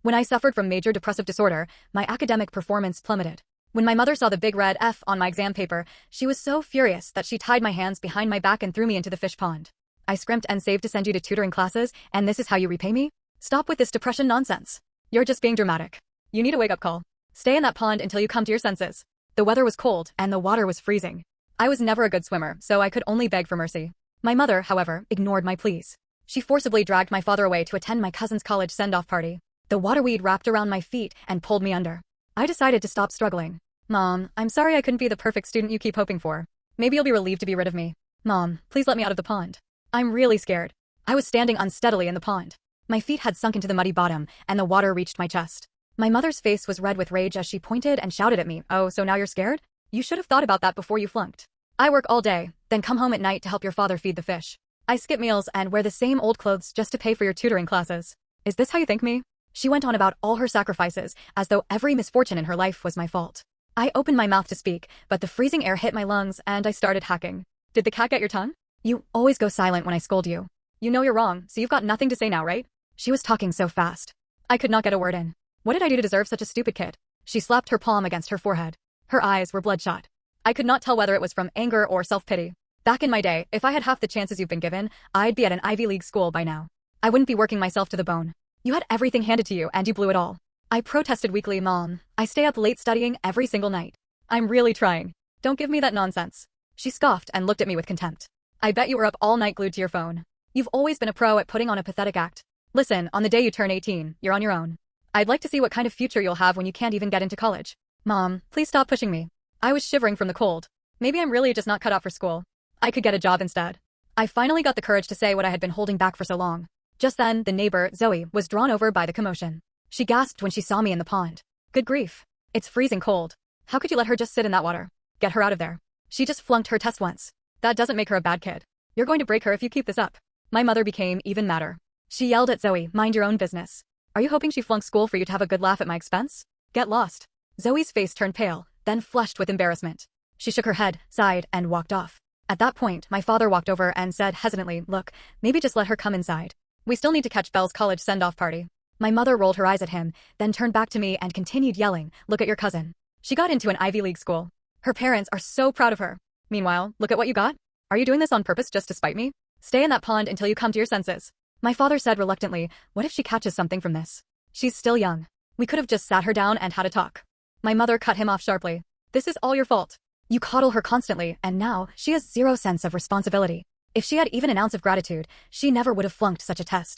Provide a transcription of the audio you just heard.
When I suffered from major depressive disorder, my academic performance plummeted. When my mother saw the big red F on my exam paper, she was so furious that she tied my hands behind my back and threw me into the fish pond. I scrimped and saved to send you to tutoring classes, and this is how you repay me? Stop with this depression nonsense. You're just being dramatic. You need a wake-up call. Stay in that pond until you come to your senses. The weather was cold, and the water was freezing. I was never a good swimmer, so I could only beg for mercy. My mother, however, ignored my pleas. She forcibly dragged my father away to attend my cousin's college send-off party. The waterweed wrapped around my feet and pulled me under. I decided to stop struggling. Mom, I'm sorry I couldn't be the perfect student you keep hoping for. Maybe you'll be relieved to be rid of me. Mom, please let me out of the pond. I'm really scared. I was standing unsteadily in the pond. My feet had sunk into the muddy bottom, and the water reached my chest. My mother's face was red with rage as she pointed and shouted at me, "Oh, so now you're scared? You should have thought about that before you flunked. I work all day, then come home at night to help your father feed the fish. I skip meals and wear the same old clothes just to pay for your tutoring classes. Is this how you think me?" She went on about all her sacrifices, as though every misfortune in her life was my fault. I opened my mouth to speak, but the freezing air hit my lungs and I started hacking. Did the cat get your tongue? You always go silent when I scold you. You know you're wrong, so you've got nothing to say now, right? She was talking so fast. I could not get a word in. What did I do to deserve such a stupid kid? She slapped her palm against her forehead. Her eyes were bloodshot. I could not tell whether it was from anger or self-pity. Back in my day, if I had half the chances you've been given, I'd be at an Ivy League school by now. I wouldn't be working myself to the bone. You had everything handed to you and you blew it all. I protested weakly, Mom. I stay up late studying every single night. I'm really trying. Don't give me that nonsense. She scoffed and looked at me with contempt. I bet you were up all night glued to your phone. You've always been a pro at putting on a pathetic act. Listen, on the day you turn 18, you're on your own. I'd like to see what kind of future you'll have when you can't even get into college. Mom, please stop pushing me. I was shivering from the cold. Maybe I'm really just not cut out for school. I could get a job instead. I finally got the courage to say what I had been holding back for so long. Just then, the neighbor, Zoe, was drawn over by the commotion. She gasped when she saw me in the pond. Good grief. It's freezing cold. How could you let her just sit in that water? Get her out of there. She just flunked her test once. That doesn't make her a bad kid. You're going to break her if you keep this up. My mother became even madder. She yelled at Zoe, "Mind your own business. Are you hoping she flunked school for you to have a good laugh at my expense? Get lost." Zoe's face turned pale, then flushed with embarrassment. She shook her head, sighed, and walked off. At that point, my father walked over and said hesitantly, "Look, maybe just let her come inside. We still need to catch Belle's college send-off party." My mother rolled her eyes at him, then turned back to me and continued yelling, "Look at your cousin. She got into an Ivy League school. Her parents are so proud of her. Meanwhile, look at what you got. Are you doing this on purpose just to spite me? Stay in that pond until you come to your senses." My father said reluctantly, "What if she catches something from this? She's still young. We could have just sat her down and had a talk." My mother cut him off sharply. "This is all your fault. You coddle her constantly, and now she has zero sense of responsibility. If she had even an ounce of gratitude, she never would have flunked such a test."